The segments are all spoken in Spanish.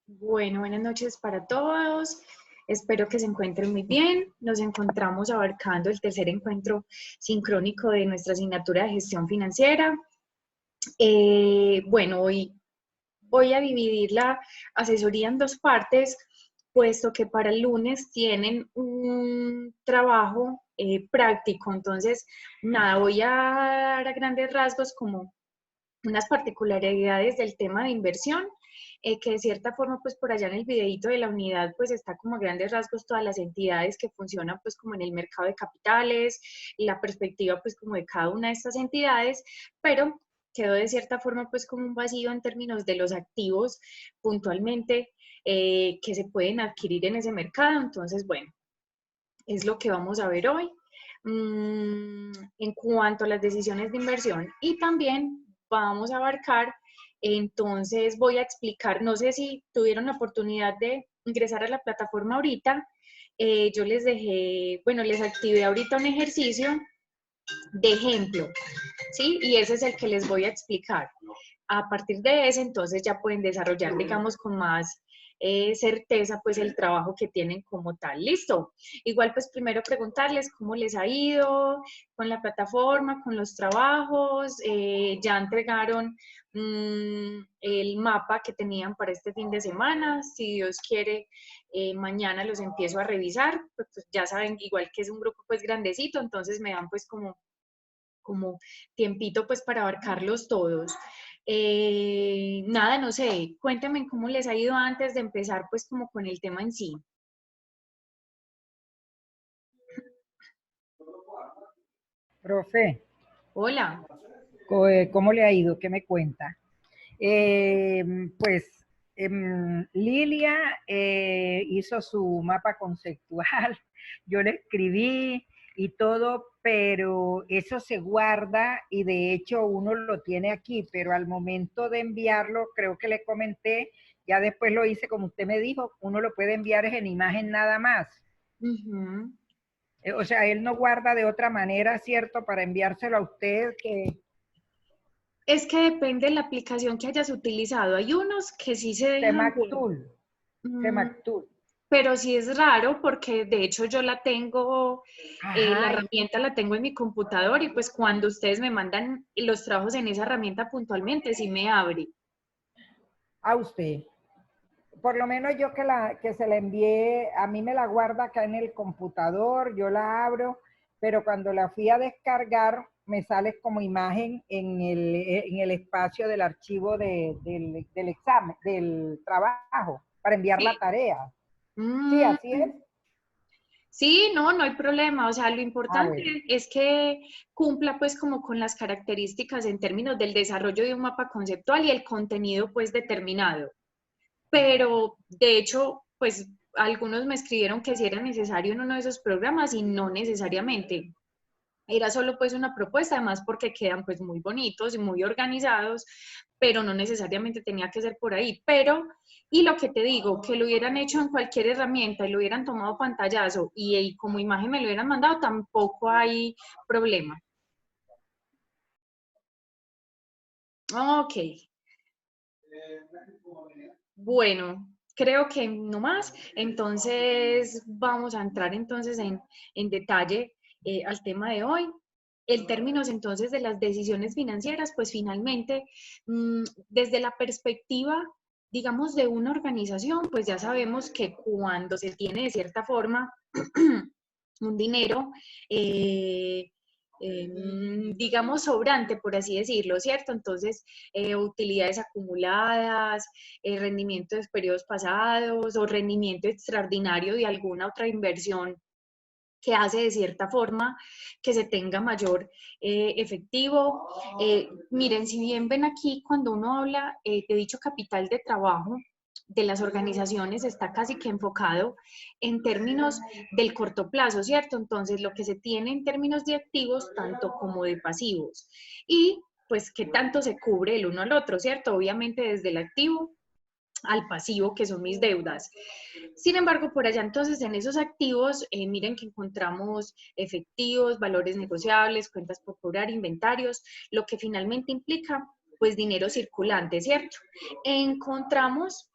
Bueno, buenas noches para todos. Espero que se encuentren muy bien. Nos encontramos abarcando el tercer encuentro sincrónico de nuestra asignatura de gestión financiera. Bueno, hoy voy a dividir la asesoría en dos partes, puesto que para el lunes tienen un trabajo práctico. Entonces, nada, voy a dar a grandes rasgos como unas particularidades del tema de inversión, que de cierta forma, pues por allá en el videíto de la unidad, pues está como a grandes rasgos todas las entidades que funcionan pues como en el mercado de capitales, y la perspectiva pues como de cada una de estas entidades, pero quedó de cierta forma pues como un vacío en términos de los activos puntualmente que se pueden adquirir en ese mercado. Entonces, bueno, es lo que vamos a ver hoy en cuanto a las decisiones de inversión, y también vamos a abarcar, entonces voy a explicar, no sé si tuvieron la oportunidad de ingresar a la plataforma ahorita, yo les dejé, bueno, les activé ahorita un ejercicio de ejemplo, ¿sí? Y ese es el que les voy a explicar. A partir de ese, entonces ya pueden desarrollar, digamos, con más certeza, pues el trabajo que tienen como tal. Listo. Igual, pues primero preguntarles cómo les ha ido con la plataforma, con los trabajos, ya entregaron el mapa que tenían para este fin de semana. Si Dios quiere, mañana los empiezo a revisar, pues ya saben, igual que es un grupo pues grandecito, entonces me dan pues como tiempito pues para abarcarlos todos. Nada, no sé, cuéntenme cómo les ha ido antes de empezar pues como con el tema en sí. Profe, Hola. ¿cómo le ha ido? ¿Qué me cuenta? Eh, pues Lilia hizo su mapa conceptual, yo le escribí y todo, pero eso se guarda y de hecho uno lo tiene aquí, pero al momento de enviarlo, creo que le comenté, ya después lo hice como usted me dijo, uno lo puede enviar en imagen nada más. Ujú. O sea, él no guarda de otra manera, ¿cierto? Para enviárselo a usted que Es que depende de la aplicación que hayas utilizado. Hay unos que sí se dejan Temac ver, Tool, mm, Temac Tool. pero sí es raro porque de hecho yo la tengo, la Ajá, herramienta la tengo en mi computador, y pues cuando ustedes me mandan los trabajos en esa herramienta puntualmente, sí me abre. a usted. Por lo menos yo que se la envié, a mí me la guarda acá en el computador, yo la abro, pero cuando la fui a descargar me sale como imagen en el espacio del archivo del examen, del trabajo, para enviar la Sí. tarea. Sí, Mm, así es. sí, no, no hay problema. O sea, lo Ah, importante bueno. es que cumpla pues como con las características en términos del desarrollo de un mapa conceptual y el contenido pues determinado. Pero de hecho, pues algunos me escribieron que si era necesario en uno de esos programas, y no necesariamente. Era solo pues una propuesta, además porque quedan pues muy bonitos y muy organizados, pero no necesariamente tenía que ser por ahí. Pero, y lo que te digo, que lo hubieran hecho en cualquier herramienta y lo hubieran tomado pantallazo y como imagen me lo hubieran mandado, tampoco hay problema. Ok, bueno, creo que no más. Entonces vamos a entrar entonces en detalle al tema de hoy. En términos entonces de las decisiones financieras, pues finalmente, desde la perspectiva, digamos, de una organización, pues ya sabemos que cuando se tiene de cierta forma un dinero, eh, digamos, sobrante, por así decirlo, ¿cierto? Entonces, utilidades acumuladas, rendimiento de periodos pasados o rendimiento extraordinario de alguna otra inversión que hace de cierta forma que se tenga mayor efectivo. Miren, si bien ven aquí, cuando uno habla de dicho capital de trabajo de las organizaciones, está casi que enfocado en términos del corto plazo, ¿cierto? Entonces, lo que se tiene en términos de activos, tanto como de pasivos. Y pues, ¿qué tanto se cubre el uno al otro, ¿cierto? Obviamente desde el activo al pasivo, que son mis deudas. Sin embargo, por allá entonces en esos activos, miren que encontramos efectivos, valores negociables, cuentas por cobrar, inventarios, lo que finalmente implica pues dinero circulante, ¿cierto? Encontramos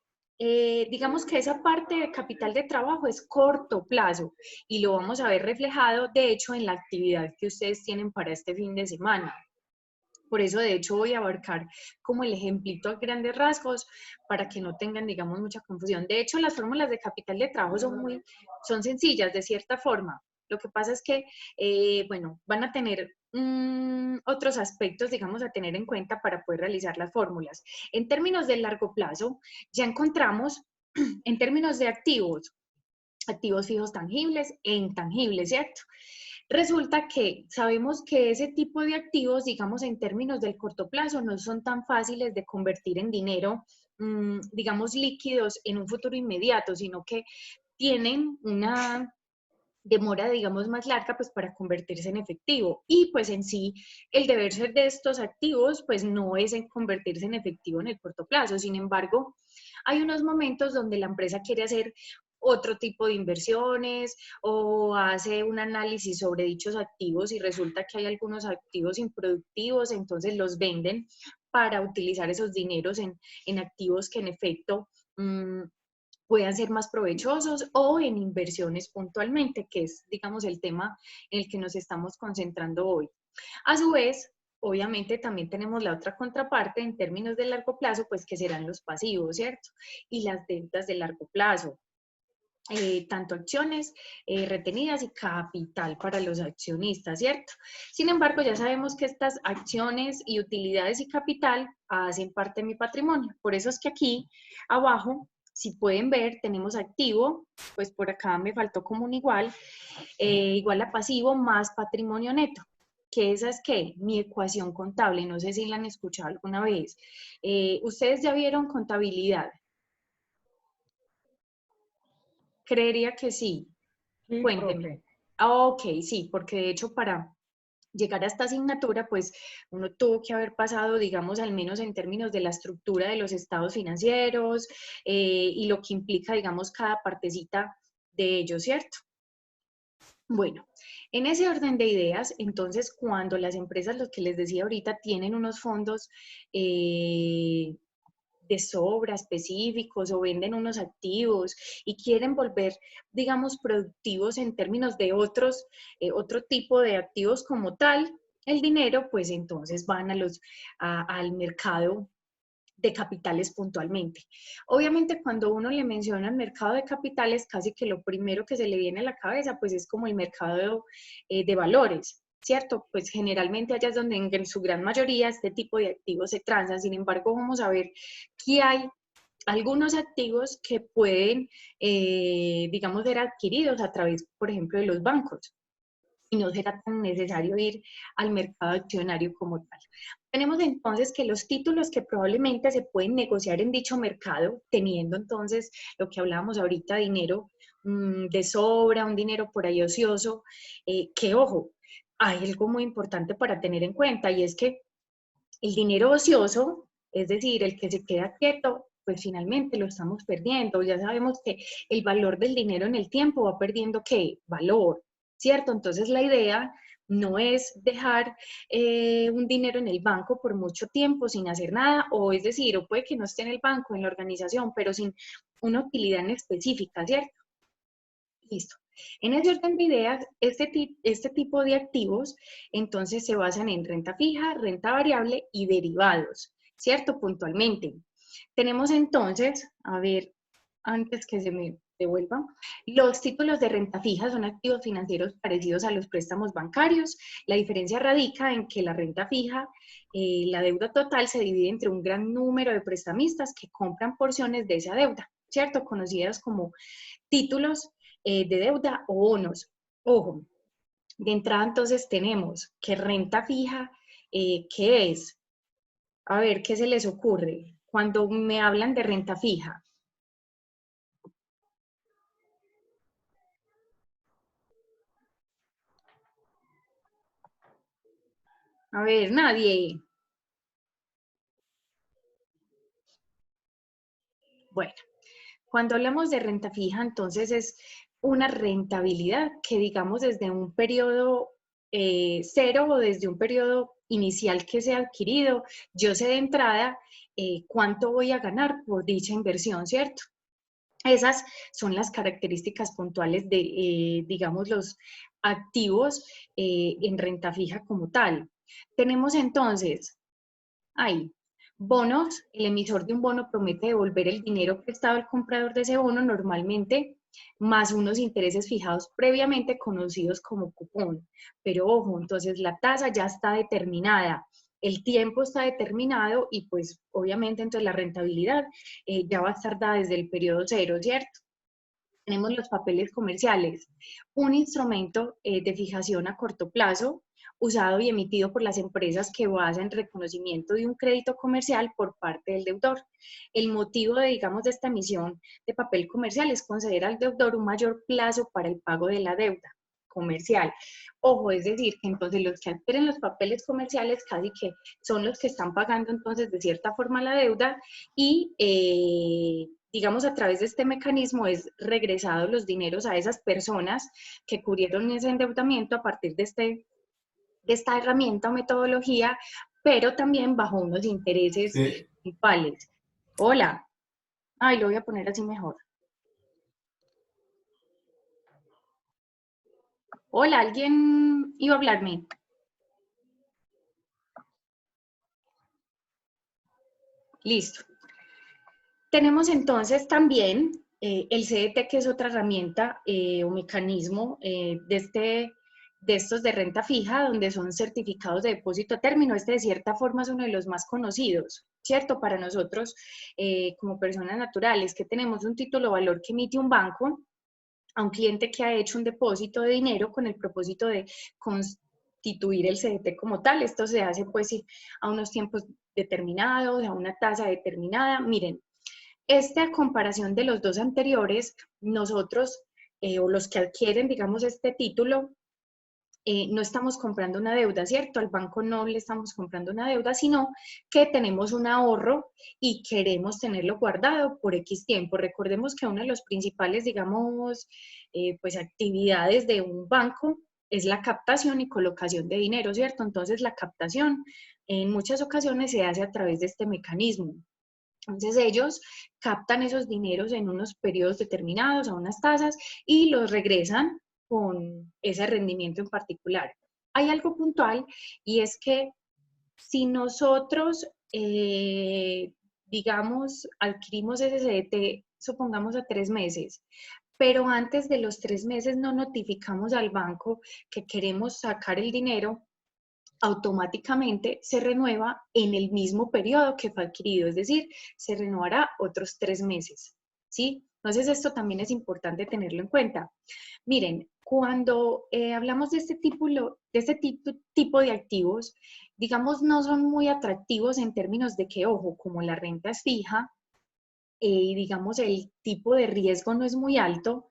digamos que esa parte de capital de trabajo es corto plazo y lo vamos a ver reflejado, de hecho, en la actividad que ustedes tienen para este fin de semana. Por eso, de hecho, voy a abarcar como el ejemplito a grandes rasgos para que no tengan, digamos, mucha confusión. De hecho, las fórmulas de capital de trabajo son sencillas, de cierta forma. Lo que pasa es que, bueno, van a tener otros aspectos, digamos, a tener en cuenta para poder realizar las fórmulas. En términos de largo plazo, ya encontramos, en términos de activos, activos fijos tangibles e intangibles, ¿cierto? Resulta que sabemos que ese tipo de activos, digamos, en términos del corto plazo, no son tan fáciles de convertir en dinero, digamos, líquidos en un futuro inmediato, sino que tienen una demora, digamos, más larga, pues para convertirse en efectivo. Y pues en sí, el deber ser de estos activos, pues no es en convertirse en efectivo en el corto plazo. Sin embargo, hay unos momentos donde la empresa quiere hacer otro tipo de inversiones o hace un análisis sobre dichos activos y resulta que hay algunos activos improductivos, entonces los venden para utilizar esos dineros en activos que en efecto puedan ser más provechosos o en inversiones puntualmente, que es, digamos, el tema en el que nos estamos concentrando hoy. A su vez, obviamente también tenemos la otra contraparte en términos de largo plazo, pues que serán los pasivos, ¿cierto? Y las deudas de largo plazo. Tanto acciones retenidas y capital para los accionistas, ¿cierto? Sin embargo, ya sabemos que estas acciones y utilidades y capital hacen parte de mi patrimonio. Por eso es que aquí abajo, si pueden ver, tenemos activo, pues por acá me faltó como un igual a pasivo más patrimonio neto. Que esa es que mi ecuación contable, no sé si la han escuchado alguna vez. Ustedes ya vieron contabilidad. Creería que sí. Sí, Cuénteme. profe. Ok, sí, porque de hecho para llegar a esta asignatura, pues uno tuvo que haber pasado, digamos, al menos en términos de la estructura de los estados financieros y lo que implica, digamos, cada partecita de ellos, ¿cierto? Bueno, en ese orden de ideas, entonces, cuando las empresas, lo que les decía ahorita, tienen unos fondos eh, de sobra específicos o venden unos activos y quieren volver, digamos, productivos en términos de otro tipo de activos como tal, el dinero, pues entonces van al mercado de capitales puntualmente. Obviamente cuando uno le menciona el mercado de capitales, casi que lo primero que se le viene a la cabeza pues es como el mercado de valores, ¿cierto? Pues generalmente allá es donde en su gran mayoría este tipo de activos se transan. Sin embargo, vamos a ver que hay algunos activos que pueden, digamos, ser adquiridos a través, por ejemplo, de los bancos y no será tan necesario ir al mercado accionario como tal. Tenemos entonces que los títulos que probablemente se pueden negociar en dicho mercado, teniendo entonces lo que hablábamos ahorita, dinero de sobra, un dinero por ahí ocioso, que ojo, hay algo muy importante para tener en cuenta y es que el dinero ocioso, es decir, el que se queda quieto, pues finalmente lo estamos perdiendo. Ya sabemos que el valor del dinero en el tiempo va perdiendo ¿qué? Valor, ¿cierto? Entonces la idea no es dejar un dinero en el banco por mucho tiempo sin hacer nada, o es decir, o puede que no esté en el banco, en la organización, pero sin una utilidad en específica, ¿cierto? Listo. En ese orden de ideas, este tipo de activos entonces se basan en renta fija, renta variable y derivados, ¿cierto? Puntualmente. Tenemos entonces, a ver, antes que se me devuelva, los títulos de renta fija son activos financieros parecidos a los préstamos bancarios. La diferencia radica en que la renta fija, la deuda total se divide entre un gran número de prestamistas que compran porciones de esa deuda, ¿cierto? Conocidas como títulos de deuda o bonos. Ojo, de entrada entonces tenemos que renta fija, ¿qué es? A ver, ¿qué se les ocurre cuando me hablan de renta fija? A ver, nadie. Bueno, cuando hablamos de renta fija, entonces es una rentabilidad que digamos desde un periodo cero o desde un periodo inicial que sea adquirido, yo sé de entrada cuánto voy a ganar por dicha inversión, ¿cierto? Esas son las características puntuales de, digamos, los activos en renta fija como tal. Tenemos entonces, ahí, bonos. El emisor de un bono promete devolver el dinero prestado al comprador de ese bono normalmente, más unos intereses fijados previamente conocidos como cupón. Pero ojo, entonces la tasa ya está determinada, el tiempo está determinado y pues obviamente entonces la rentabilidad ya va a estar dada desde el periodo cero, ¿cierto? Tenemos los papeles comerciales, un instrumento de fijación a corto plazo usado y emitido por las empresas que basan reconocimiento de un crédito comercial por parte del deudor. El motivo de, digamos, de esta emisión de papel comercial es conceder al deudor un mayor plazo para el pago de la deuda comercial. Ojo, es decir, que entonces los que adquieren los papeles comerciales casi que son los que están pagando entonces de cierta forma la deuda y digamos, a través de este mecanismo es regresado los dineros a esas personas que cubrieron ese endeudamiento a partir de esta herramienta o metodología, pero también bajo unos intereses Sí. principales. Hola. Ay, lo voy a poner así mejor. Hola, ¿alguien iba a hablarme? Listo. Tenemos entonces también el CDT, que es otra herramienta o mecanismo de estos de renta fija, donde son certificados de depósito a término. Este de cierta forma es uno de los más conocidos, ¿cierto? Para nosotros como personas naturales, que tenemos un título de valor que emite un banco a un cliente que ha hecho un depósito de dinero con el propósito de constituir el CDT como tal. Esto se hace pues a unos tiempos determinados, a una tasa determinada. Miren, esta comparación de los dos anteriores, nosotros o los que adquieren, digamos, este título, no estamos comprando una deuda, ¿cierto? Al banco no le estamos comprando una deuda, sino que tenemos un ahorro y queremos tenerlo guardado por X tiempo. Recordemos que una de los principales, digamos, pues actividades de un banco es la captación y colocación de dinero, ¿cierto? Entonces la captación en muchas ocasiones se hace a través de este mecanismo. Entonces ellos captan esos dineros en unos periodos determinados, a unas tasas, y los regresan con ese rendimiento en particular. Hay algo puntual y es que si nosotros, digamos, adquirimos ese CDT, supongamos a 3 meses, pero antes de los 3 meses no notificamos al banco que queremos sacar el dinero, automáticamente se renueva en el mismo periodo que fue adquirido, es decir, se renovará otros 3 meses, ¿sí? Entonces esto también es importante tenerlo en cuenta. Miren, cuando hablamos de tipo de activos, digamos, no son muy atractivos en términos de que, ojo, como la renta es fija, digamos, el tipo de riesgo no es muy alto,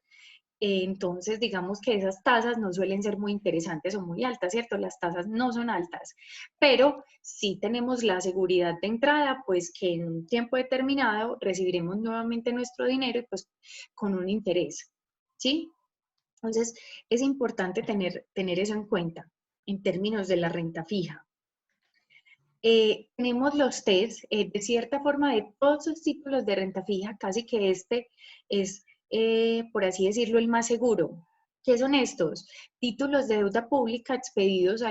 entonces, digamos que esas tasas no suelen ser muy interesantes o muy altas, ¿cierto? Las tasas no son altas, pero sí tenemos la seguridad de entrada, pues que en un tiempo determinado recibiremos nuevamente nuestro dinero y pues con un interés, ¿sí? Entonces, es importante tener eso en cuenta en términos de la renta fija. Tenemos los test, de cierta forma, de todos los títulos de renta fija, casi que este es, por así decirlo, el más seguro. ¿Qué son estos? Títulos de deuda pública expedidos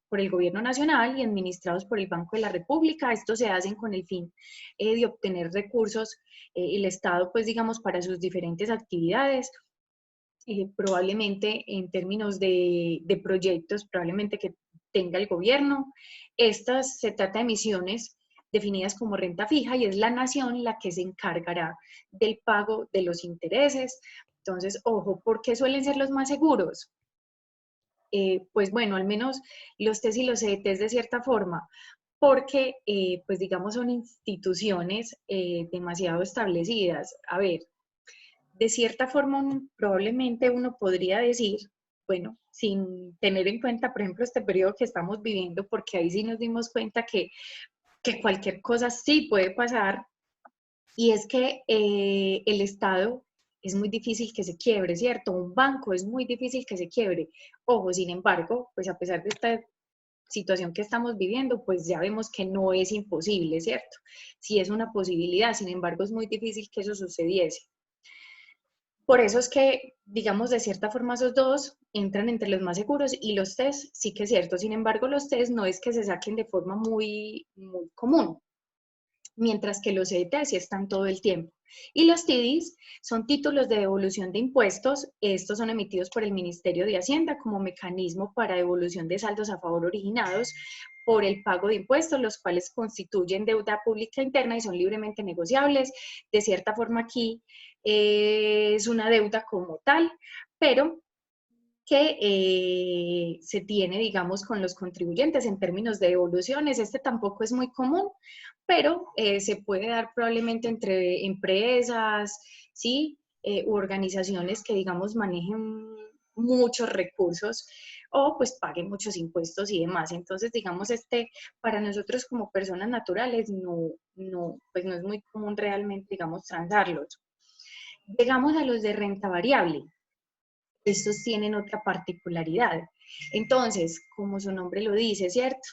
por el Gobierno Nacional y administrados por el Banco de la República. Estos se hacen con el fin de obtener recursos, el Estado, pues digamos, para sus diferentes actividades. Probablemente en términos de proyectos, probablemente que tenga el gobierno. Estas se trata de emisiones definidas como renta fija y es la nación la que se encargará del pago de los intereses. Entonces, ojo, ¿por qué suelen ser los más seguros? Pues bueno, al menos los TES y los CDTs de cierta forma, porque pues digamos son instituciones demasiado establecidas. A ver, de cierta forma, probablemente uno podría decir, bueno, sin tener en cuenta, por ejemplo, este periodo que estamos viviendo, porque ahí sí nos dimos cuenta que cualquier cosa sí puede pasar, y es que el Estado es muy difícil que se quiebre, ¿cierto? Un banco es muy difícil que se quiebre. Ojo, sin embargo, pues a pesar de esta situación que estamos viviendo, pues ya vemos que no es imposible, ¿cierto? Sí es una posibilidad, sin embargo es muy difícil que eso sucediese. Por eso es que, digamos, de cierta forma esos dos entran entre los más seguros y los test sí que es cierto. Sin embargo, los test no es que se saquen de forma muy común, mientras que los EIT sí están todo el tiempo. Y los TIDIs son títulos de devolución de impuestos. Estos son emitidos por el Ministerio de Hacienda como mecanismo para devolución de saldos a favor originados por el pago de impuestos, los cuales constituyen deuda pública interna y son libremente negociables. De cierta forma aquí es una deuda como tal, pero que se tiene, digamos, con los contribuyentes en términos de devoluciones. Este tampoco es muy común, pero se puede dar probablemente entre empresas, ¿sí? U organizaciones que, digamos, manejen muchos recursos o pues paguen muchos impuestos y demás. Entonces, digamos, para nosotros como personas naturales pues no es muy común realmente, digamos, transarlos. Llegamos a los de renta variable. Estos tienen otra particularidad. Entonces, como su nombre lo dice, ¿cierto?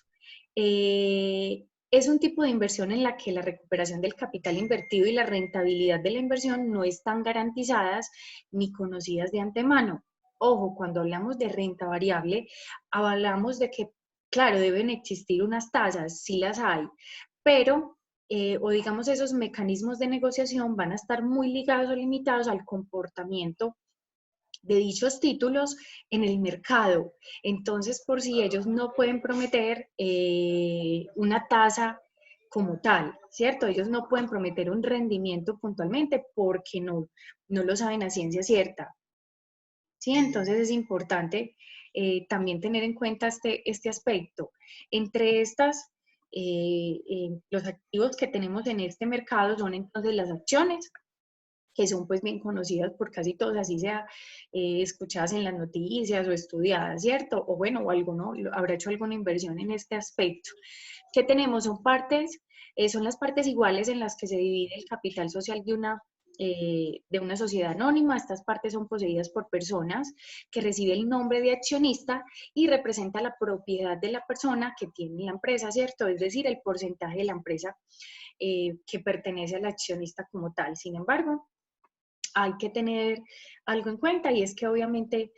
Es un tipo de inversión en la que la recuperación del capital invertido y la rentabilidad de la inversión no están garantizadas ni conocidas de antemano. Ojo, cuando hablamos de renta variable, hablamos de que, claro, deben existir unas tasas, sí las hay, pero, o digamos, esos mecanismos de negociación van a estar muy ligados o limitados al comportamiento de dichos títulos en el mercado. Entonces, por si ellos no pueden prometer una tasa como tal, ¿cierto? Ellos no pueden prometer un rendimiento puntualmente porque no lo saben a ciencia cierta. ¿Sí? Entonces es importante también tener en cuenta este aspecto. Entre los activos que tenemos en este mercado son entonces las acciones, que son pues bien conocidas por casi todos, así sea escuchadas en las noticias o estudiadas, ¿cierto? O bueno, o alguno habrá hecho alguna inversión en este aspecto. ¿Qué tenemos? Son las partes iguales en las que se divide el capital social de una sociedad anónima. Estas partes son poseídas por personas que reciben el nombre de accionista y representa la propiedad de la persona que tiene la empresa, ¿cierto? Es decir, el porcentaje de la empresa que pertenece al accionista como tal. Sin embargo, hay que tener algo en cuenta y es que obviamente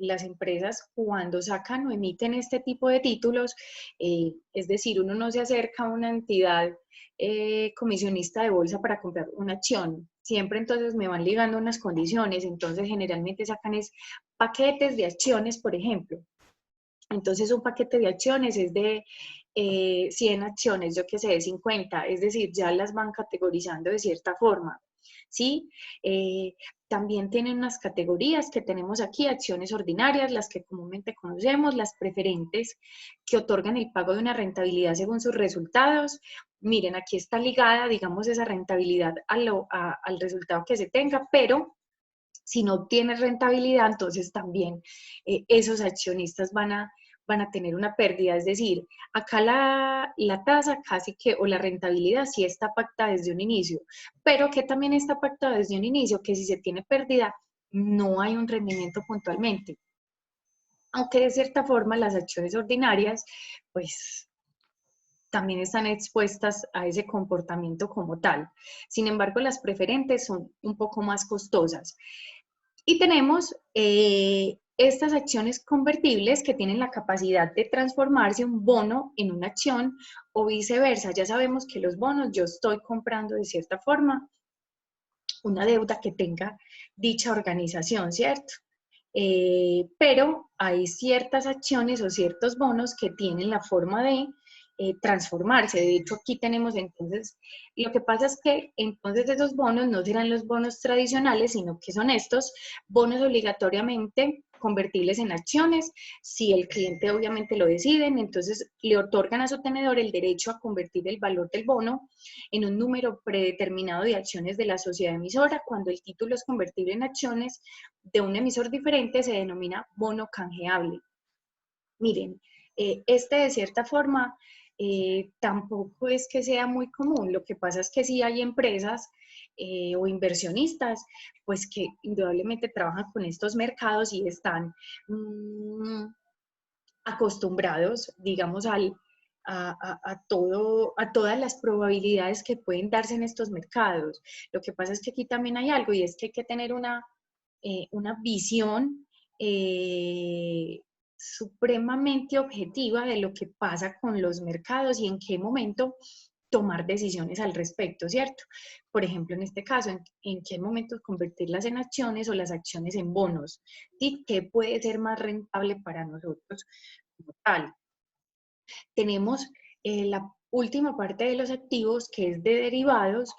las empresas cuando sacan o emiten este tipo de títulos, es decir, uno no se acerca a una entidad comisionista de bolsa para comprar una acción. Siempre entonces me van ligando unas condiciones, entonces generalmente sacan paquetes de acciones, por ejemplo. Entonces un paquete de acciones es de 100 acciones, yo qué sé, 50, es decir, ya las van categorizando de cierta forma. ¿Sí? También tienen unas categorías que tenemos aquí, acciones ordinarias, las que comúnmente conocemos, las preferentes, que otorgan el pago de una rentabilidad según sus resultados. Miren, aquí está ligada, digamos, esa rentabilidad al resultado que se tenga, pero si no obtienes rentabilidad, entonces también esos accionistas van a tener una pérdida. Es decir, acá la tasa casi que, o la rentabilidad sí está pactada desde un inicio, pero que también está pactada desde un inicio, que si se tiene pérdida, no hay un rendimiento puntualmente. Aunque de cierta forma las acciones ordinarias, pues también están expuestas a ese comportamiento como tal. Sin embargo, las preferentes son un poco más costosas. Y tenemos estas acciones convertibles que tienen la capacidad de transformarse un bono en una acción o viceversa. Ya sabemos que los bonos, yo estoy comprando de cierta forma una deuda que tenga dicha organización, ¿cierto? Pero hay ciertas acciones o ciertos bonos que tienen la forma de transformarse. De hecho, aquí tenemos entonces, lo que pasa es que entonces esos bonos no serán los bonos tradicionales, sino que son estos bonos obligatoriamente convertibles en acciones. Si el cliente obviamente lo decide, entonces le otorgan a su tenedor el derecho a convertir el valor del bono en un número predeterminado de acciones de la sociedad emisora. Cuando el título es convertible en acciones de un emisor diferente, se denomina bono canjeable. Miren, este de cierta forma tampoco es que sea muy común. Lo que pasa es que sí hay empresas o inversionistas, pues que indudablemente trabajan con estos mercados y están acostumbrados, digamos, a todas las probabilidades que pueden darse en estos mercados. Lo que pasa es que aquí también hay algo y es que hay que tener una visión supremamente objetiva de lo que pasa con los mercados y en qué momento tomar decisiones al respecto, ¿cierto? Por ejemplo, en este caso, en qué momento convertirlas en acciones o las acciones en bonos, y qué puede ser más rentable para nosotros como tal. Tenemos la última parte de los activos, que es de derivados.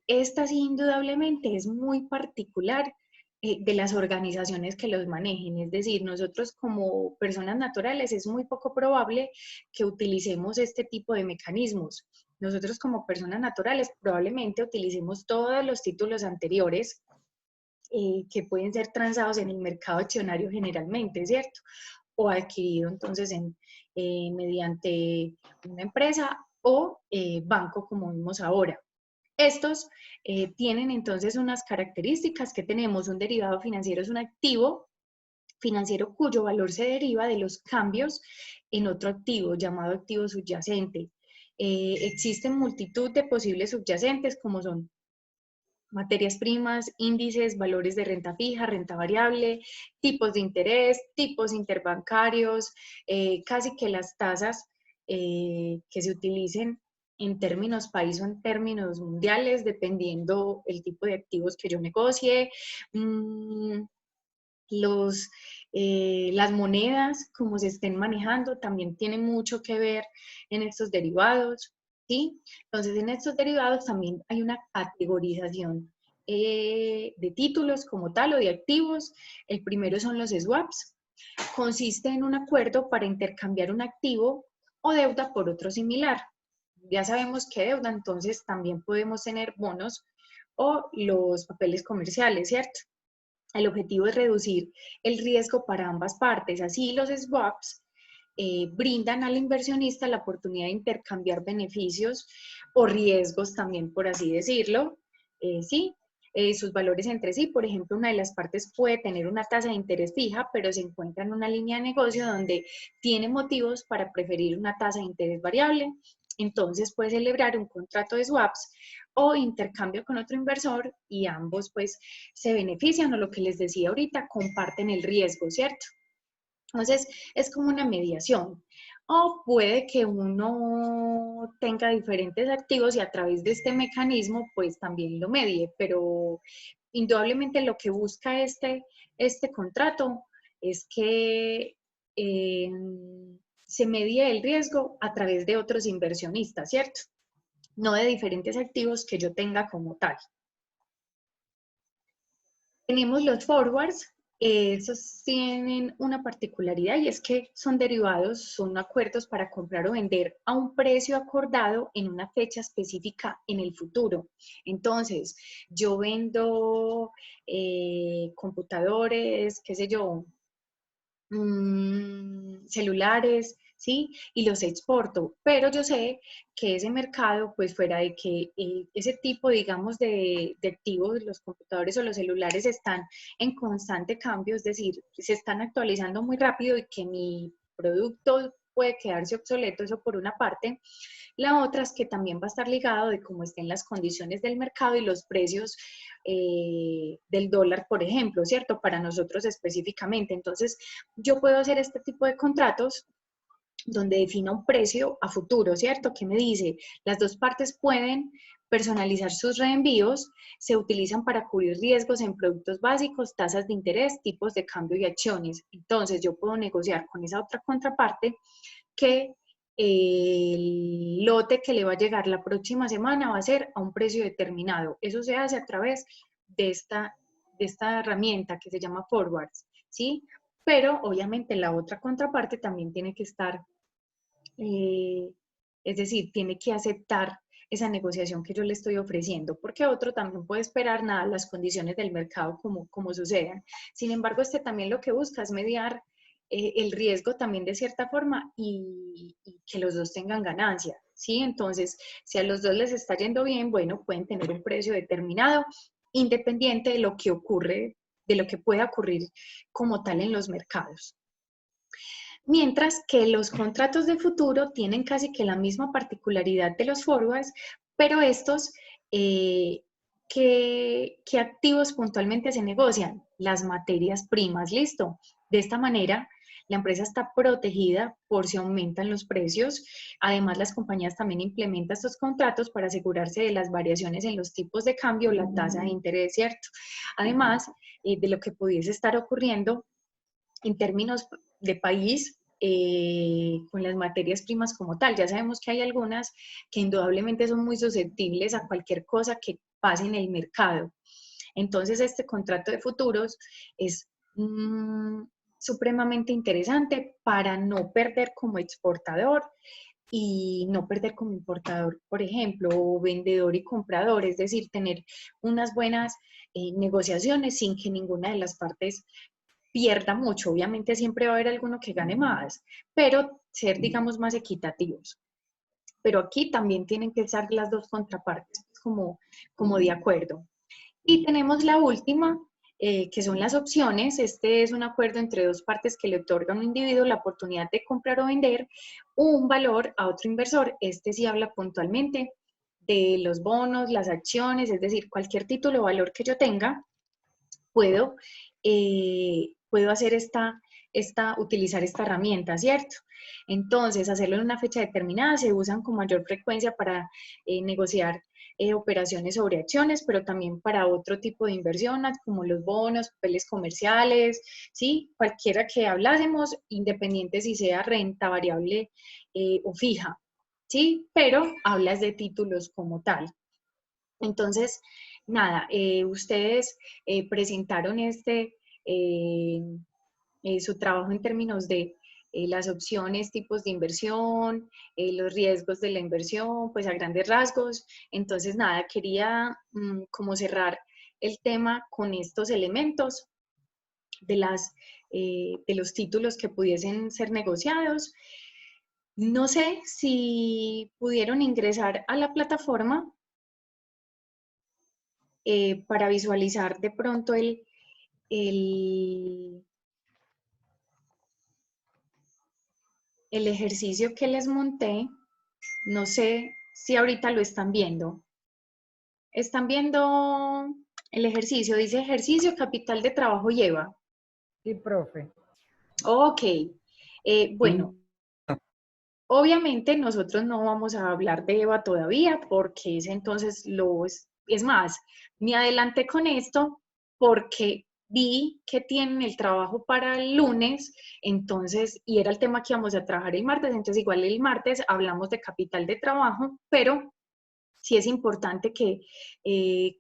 Esta sí, indudablemente es muy particular de las organizaciones que los manejen. Es decir, nosotros como personas naturales es muy poco probable que utilicemos este tipo de mecanismos. Nosotros como personas naturales probablemente utilicemos todos los títulos anteriores que pueden ser transados en el mercado accionario generalmente, ¿cierto? O adquirido entonces mediante una empresa o banco como vimos ahora. Estos tienen entonces unas características que tenemos. Un derivado financiero es un activo financiero cuyo valor se deriva de los cambios en otro activo llamado activo subyacente. Existen multitud de posibles subyacentes como son materias primas, índices, valores de renta fija, renta variable, tipos de interés, tipos interbancarios, casi que las tasas que se utilicen en términos país o en términos mundiales, dependiendo el tipo de activos que yo negocie. Los, las monedas, como se estén manejando, también tienen mucho que ver en estos derivados, ¿sí? Entonces, en estos derivados también hay una categorización de títulos como tal o de activos. El primero son los swaps. Consiste en un acuerdo para intercambiar un activo o deuda por otro similar. Ya sabemos que deuda, entonces también podemos tener bonos o los papeles comerciales, ¿cierto? El objetivo es reducir el riesgo para ambas partes. Así, los swaps brindan al inversionista la oportunidad de intercambiar beneficios o riesgos también, por así decirlo, ¿sí? Sus valores entre sí. Por ejemplo, una de las partes puede tener una tasa de interés fija, pero se encuentra en una línea de negocio donde tiene motivos para preferir una tasa de interés variable. Entonces puede celebrar un contrato de swaps o intercambio con otro inversor y ambos pues se benefician o lo que les decía ahorita, comparten el riesgo, ¿cierto? Entonces es como una mediación. O puede que uno tenga diferentes activos y a través de este mecanismo pues también lo medie, pero indudablemente lo que busca este contrato es que eh, se medie el riesgo a través de otros inversionistas, ¿cierto? No de diferentes activos que yo tenga como tal. Tenemos los forwards. Esos tienen una particularidad y es que son derivados, son acuerdos para comprar o vender a un precio acordado en una fecha específica en el futuro. Entonces, yo vendo computadores, qué sé yo, celulares, ¿sí? Y los exporto, pero yo sé que ese mercado, pues fuera de que ese tipo, digamos, de activos, los computadores o los celulares están en constante cambio, es decir, se están actualizando muy rápido y que mi producto puede quedarse obsoleto, eso por una parte. La otra es que también va a estar ligado de cómo estén las condiciones del mercado y los precios del dólar, por ejemplo, ¿cierto? Para nosotros específicamente. Entonces, yo puedo hacer este tipo de contratos donde defina un precio a futuro, ¿cierto? Que me dice, las dos partes pueden personalizar sus reenvíos, se utilizan para cubrir riesgos en productos básicos, tasas de interés, tipos de cambio y acciones. Entonces, yo puedo negociar con esa otra contraparte que el lote que le va a llegar la próxima semana va a ser a un precio determinado. Eso se hace a través de esta herramienta que se llama Forwards, ¿sí? Pero obviamente la otra contraparte también tiene que estar, eh, es decir, tiene que aceptar esa negociación que yo le estoy ofreciendo, porque otro también puede esperar nada, las condiciones del mercado como sucedan. Sin embargo, este también lo que busca es mediar el riesgo también de cierta forma y que los dos tengan ganancia, ¿sí? Entonces, si a los dos les está yendo bien, bueno, pueden tener un precio determinado, independiente de lo que ocurre, de lo que pueda ocurrir como tal en los mercados. Mientras que los contratos de futuro tienen casi que la misma particularidad de los forwards, pero estos, ¿qué activos puntualmente se negocian? Las materias primas, listo. De esta manera, la empresa está protegida por si aumentan los precios. Además, las compañías también implementan estos contratos para asegurarse de las variaciones en los tipos de cambio o la tasa de interés, ¿cierto? Además, de lo que pudiese estar ocurriendo en términos de país, con las materias primas como tal. Ya sabemos que hay algunas que indudablemente son muy susceptibles a cualquier cosa que pase en el mercado. Entonces, este contrato de futuros es supremamente interesante para no perder como exportador y no perder como importador, por ejemplo, o vendedor y comprador, es decir, tener unas buenas negociaciones sin que ninguna de las partes pierda mucho. Obviamente siempre va a haber alguno que gane más, pero ser, digamos, más equitativos. Pero aquí también tienen que estar las dos contrapartes, como de acuerdo. Y tenemos la última, que son las opciones. Este es un acuerdo entre dos partes que le otorga a un individuo la oportunidad de comprar o vender un valor a otro inversor. Este sí habla puntualmente de los bonos, las acciones, es decir, cualquier título o valor que yo tenga, puedo, puedo hacer utilizar esta herramienta, ¿cierto? Entonces, hacerlo en una fecha determinada se usan con mayor frecuencia para negociar operaciones sobre acciones, pero también para otro tipo de inversiones, como los bonos, papeles comerciales, ¿sí? Cualquiera que hablásemos, independiente si sea renta variable o fija, ¿sí? Pero hablas de títulos como tal. Entonces, nada, ustedes presentaron eh, su trabajo en términos de las opciones, tipos de inversión, los riesgos de la inversión, pues a grandes rasgos. Entonces, nada, quería como cerrar el tema con estos elementos de, de los títulos que pudiesen ser negociados. No sé si pudieron ingresar a la plataforma para visualizar de pronto el, el ejercicio que les monté. No sé si ahorita lo están viendo. ¿Están viendo el ejercicio? Dice ejercicio, capital de trabajo lleva. Sí, profe. Ok. Bueno, obviamente nosotros no vamos a hablar de EVA todavía porque ese entonces es más, me adelanté con esto porque vi que tienen el trabajo para el lunes, entonces, y era el tema que íbamos a trabajar el martes, entonces igual el martes hablamos de capital de trabajo, pero sí es importante que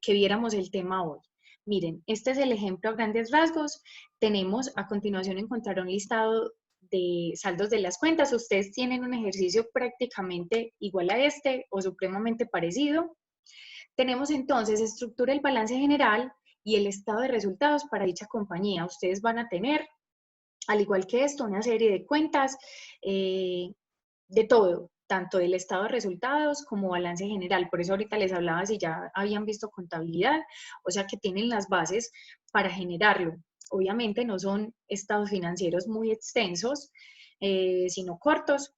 viéramos el tema hoy. Miren, este es el ejemplo a grandes rasgos. Tenemos, a continuación encontrar un listado de saldos de las cuentas. Ustedes tienen un ejercicio prácticamente igual a este o supremamente parecido. Tenemos entonces estructura del balance general y el estado de resultados para dicha compañía. Ustedes van a tener, al igual que esto, una serie de cuentas de todo, tanto del estado de resultados como balance general. Por eso ahorita les hablaba si ya habían visto contabilidad, o sea que tienen las bases para generarlo. Obviamente no son estados financieros muy extensos, sino cortos.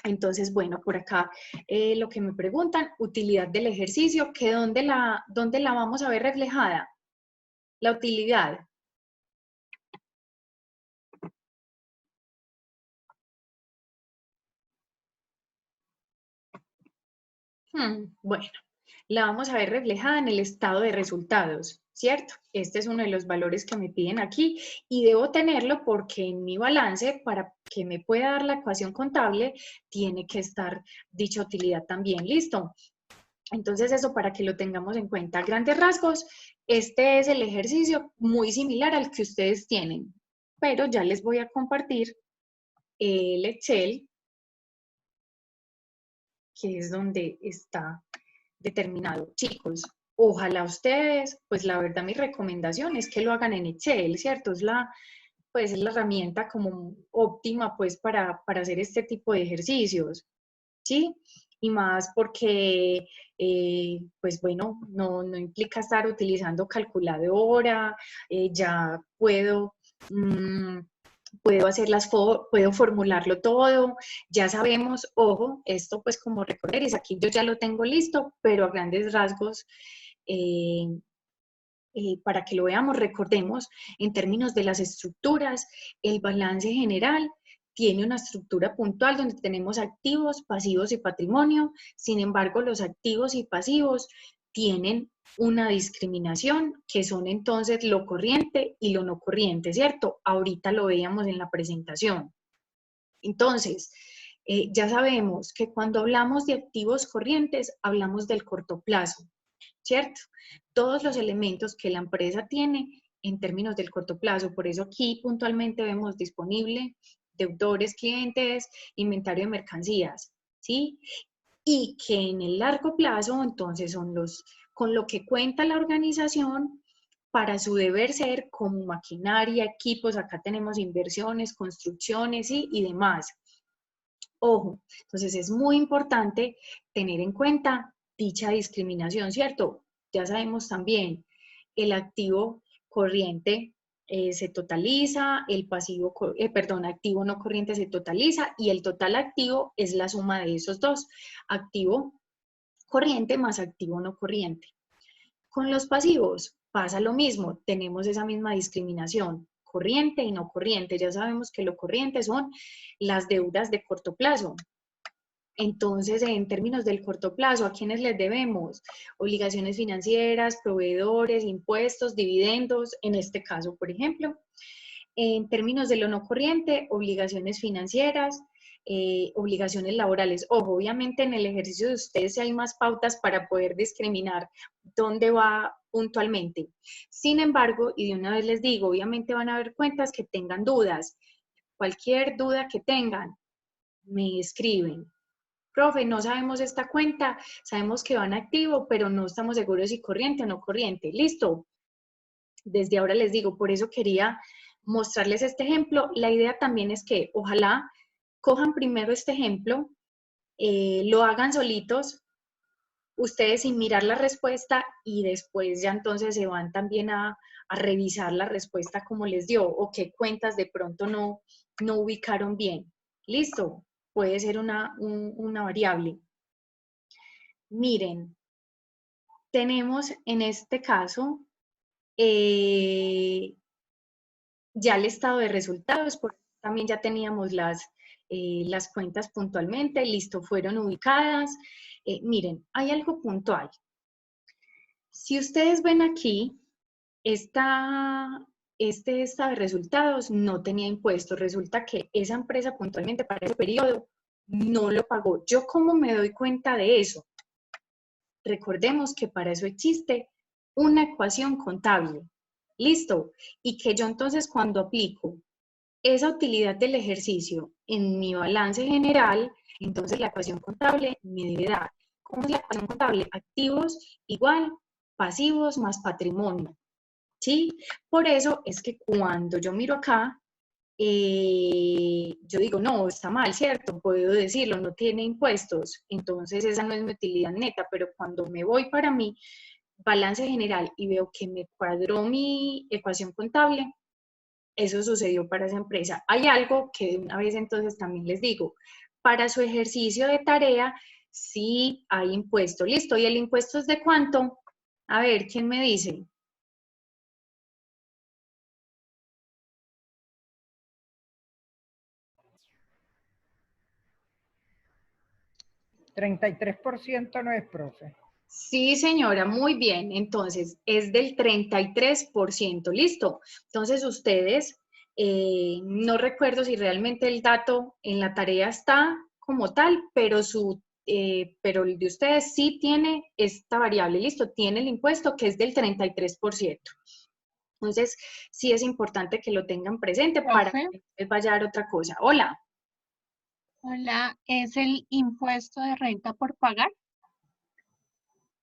Entonces, bueno, por acá lo que me preguntan, utilidad del ejercicio, que dónde la vamos a ver reflejada. La utilidad. Bueno, la vamos a ver reflejada en el estado de resultados, ¿cierto? Este es uno de los valores que me piden aquí y debo tenerlo porque en mi balance, para que me pueda dar la ecuación contable, tiene que estar dicha utilidad también. ¿Listo? Entonces eso para que lo tengamos en cuenta. A grandes rasgos, este es el ejercicio muy similar al que ustedes tienen, pero ya les voy a compartir el Excel, que es donde está determinado. Chicos, ojalá ustedes, pues la verdad mi recomendación es que lo hagan en Excel, ¿cierto? Pues, es la herramienta como óptima pues para hacer este tipo de ejercicios, ¿sí? Y más porque, pues bueno, no implica estar utilizando calculadora, ya puedo puedo formularlo todo, ya sabemos, ojo, esto pues como recorderis, aquí yo ya lo tengo listo, pero a grandes rasgos, eh, para que lo veamos, recordemos, en términos de las estructuras, el balance general tiene una estructura puntual donde tenemos activos, pasivos y patrimonio. Sin embargo, los activos y pasivos tienen una discriminación, que son entonces lo corriente y lo no corriente, ¿cierto? Ahorita lo veíamos en la presentación. Entonces, ya sabemos que cuando hablamos de activos corrientes, hablamos del corto plazo, ¿cierto? Todos los elementos que la empresa tiene en términos del corto plazo. Por eso aquí puntualmente vemos disponible deudores, clientes, inventario de mercancías, ¿sí? Y que en el largo plazo, entonces, son los con lo que cuenta la organización para su deber ser como maquinaria, equipos, acá tenemos inversiones, construcciones y demás. Ojo, entonces es muy importante tener en cuenta dicha discriminación, ¿cierto? Ya sabemos también, el activo corriente se totaliza, el pasivo, activo no corriente se totaliza y el total activo es la suma de esos dos, activo corriente más activo no corriente. Con los pasivos pasa lo mismo, tenemos esa misma discriminación, corriente y no corriente. Ya sabemos que lo corriente son las deudas de corto plazo. Entonces, en términos del corto plazo, ¿a quiénes les debemos? Obligaciones financieras, proveedores, impuestos, dividendos, en este caso, por ejemplo. En términos de lo no corriente, obligaciones financieras, obligaciones laborales. Ojo, obviamente en el ejercicio de ustedes hay más pautas para poder discriminar dónde va puntualmente. Sin embargo, y de una vez les digo, obviamente van a haber cuentas que tengan dudas. Cualquier duda que tengan, me escriben. Profe, no sabemos esta cuenta, sabemos que van activo, pero no estamos seguros si corriente o no corriente. Listo. Desde ahora les digo, por eso quería mostrarles este ejemplo. La idea también es que ojalá cojan primero este ejemplo, lo hagan solitos, ustedes sin mirar la respuesta y después ya entonces se van también a revisar la respuesta como les dio o qué cuentas de pronto no ubicaron bien. Listo, puede ser una variable. Miren, tenemos en este caso ya el estado de resultados, porque también ya teníamos las cuentas puntualmente, listo, fueron ubicadas. Miren, hay algo puntual. Si ustedes ven aquí, este estado de resultados no tenía impuestos. Resulta que esa empresa puntualmente para ese periodo no lo pagó. ¿Yo cómo me doy cuenta de eso? Recordemos que para eso existe una ecuación contable. Listo. Y que yo entonces cuando aplico esa utilidad del ejercicio en mi balance general, entonces la ecuación contable me debe dar. ¿Cómo es la ecuación contable? Activos igual pasivos más patrimonio. ¿Sí? Por eso es que cuando yo miro acá, yo digo, no, está mal, ¿cierto? Puedo decirlo, no tiene impuestos, entonces esa no es mi utilidad neta, pero cuando me voy para mi balance general y veo que me cuadró mi ecuación contable, eso sucedió para esa empresa. Hay algo que de una vez entonces también les digo, para su ejercicio de tarea, sí hay impuesto, listo, ¿y el impuesto es de cuánto? A ver, ¿quién me dice? 33% no es, profe. Sí, señora, muy bien. Entonces, es del 33%, listo. Entonces, ustedes, no recuerdo si realmente el dato en la tarea está como tal, pero el de ustedes sí tiene esta variable, listo, tiene el impuesto que es del 33%. Entonces, sí es importante que lo tengan presente para Profe, que no les vaya a dar otra cosa. Hola. hola, ¿es el impuesto de renta por pagar?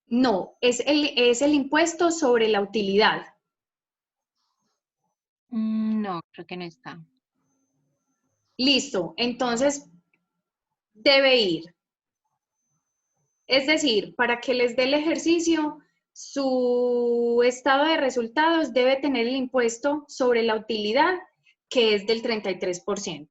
No, es el impuesto sobre la utilidad. No, creo que no está. Listo, entonces debe ir. Es decir, para que les dé el ejercicio, su estado de resultados debe tener el impuesto sobre la utilidad que es del 33%.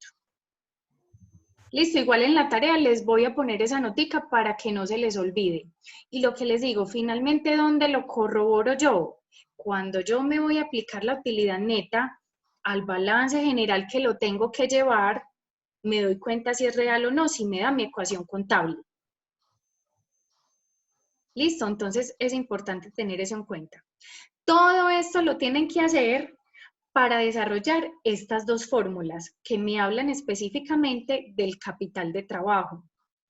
Listo, igual en la tarea les voy a poner esa notica para que no se les olvide. Y lo que les digo, finalmente, ¿dónde lo corroboro yo? Cuando yo me voy a aplicar la utilidad neta al balance general que lo tengo que llevar, me doy cuenta si es real o no, si me da mi ecuación contable. Listo, entonces es importante tener eso en cuenta. Todo esto lo tienen que hacer para desarrollar estas dos fórmulas que me hablan específicamente del capital de trabajo.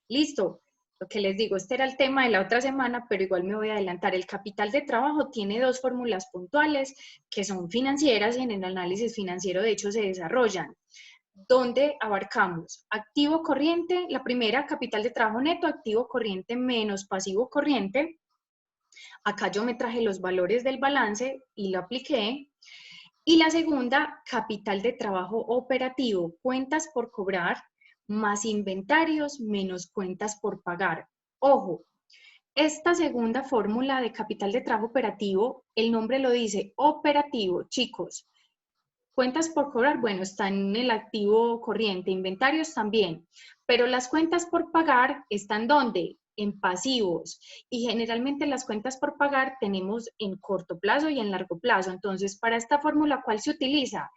Listo, lo que les digo, este era el tema de la otra semana, pero igual me voy a adelantar. El capital de trabajo tiene dos fórmulas puntuales que son financieras y en el análisis financiero de hecho se desarrollan, donde abarcamos activo corriente, la primera, capital de trabajo neto, activo corriente menos pasivo corriente. Acá yo me traje los valores del balance y lo apliqué. Y la segunda, capital de trabajo operativo, cuentas por cobrar más inventarios menos cuentas por pagar. Ojo, esta segunda fórmula de capital de trabajo operativo, el nombre lo dice, operativo, chicos. Cuentas por cobrar, bueno, está en el activo corriente, inventarios también, pero las cuentas por pagar están ¿dónde? En pasivos, y generalmente las cuentas por pagar tenemos en corto plazo y en largo plazo. Entonces, para esta fórmula, ¿cuál se utiliza?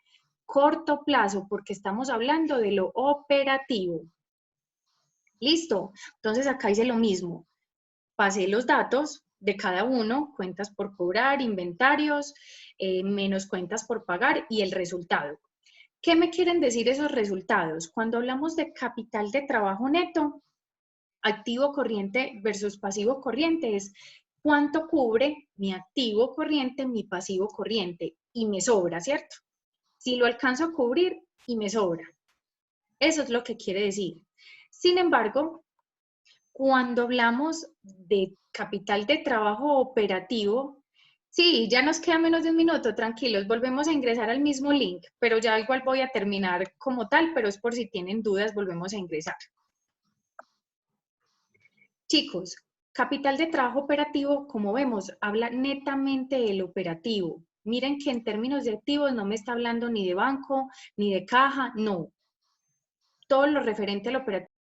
Corto plazo, porque estamos hablando de lo operativo. Listo, entonces acá hice lo mismo. Pasé los datos de cada uno, cuentas por cobrar, inventarios, menos cuentas por pagar y el resultado. ¿Qué me quieren decir esos resultados? Cuando hablamos de capital de trabajo neto, activo corriente versus pasivo corriente es cuánto cubre mi activo corriente, mi pasivo corriente, y me sobra, ¿cierto? Si lo alcanzo a cubrir y me sobra. Eso es lo que quiere decir. Sin embargo, cuando hablamos de capital de trabajo operativo, sí, ya nos queda menos de un minuto, tranquilos, volvemos a ingresar al mismo link, pero ya igual voy a terminar como tal, pero es por si tienen dudas, volvemos a ingresar. Chicos, capital de trabajo operativo, como vemos, habla netamente del operativo. Miren que en términos de activos no me está hablando ni de banco, ni de caja, no. Todo lo referente al operativo